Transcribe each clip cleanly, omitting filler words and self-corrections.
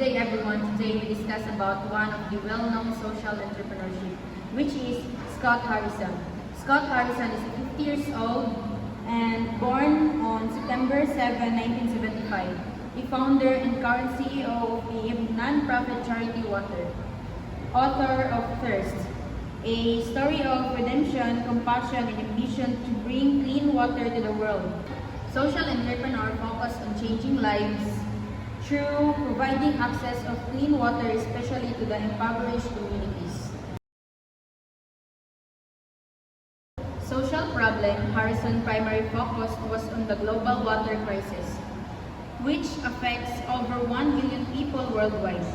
day everyone. Today we discuss about one of the well-known social entrepreneurship, which is Scott Harrison. Scott Harrison is 50 years old and born on September 7, 1975. The founder and current CEO of the non-profit charity Water. Author of Thirst, a story of redemption, compassion, and ambition to bring clean water to the world. Social entrepreneur focused on changing lives through providing access of clean water, especially to the impoverished communities. Social problem, Harrison's primary focus was on the global water crisis, which affects over 1 billion people worldwide.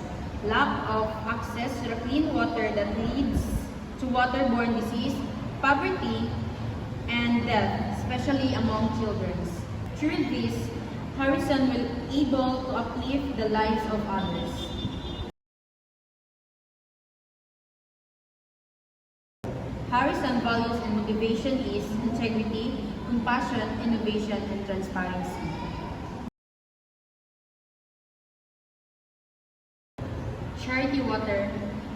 Lack of access to the clean water that leads to waterborne disease, poverty, and death, especially among children. Through this, Harrison will be able to uplift the lives of others. Harrison's values and motivation is integrity, compassion, innovation, and transparency. Charity Water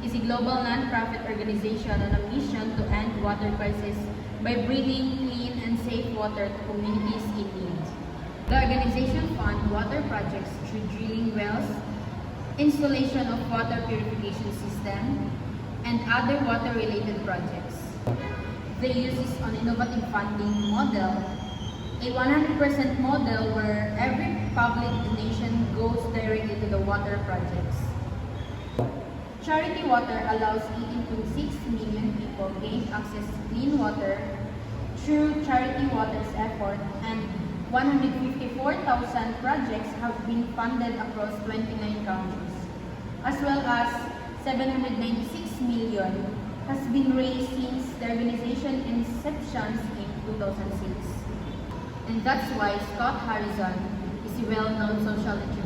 is a global non-profit organization on a mission to end water crisis by bringing clean and safe water to communities in need. The organization funds water projects through drilling wells, installation of water purification system, and other water-related projects. They use an innovative funding model, a 100% model where every public donation goes directly to the water projects. Charity Water allows 18.6 million people gain access to clean water through Charity Water's effort, and 154,000 projects have been funded across 29 countries, as well as 796 million has been raised since the organization inception in 2006. And that's why Scott Harrison is a well-known social entrepreneur.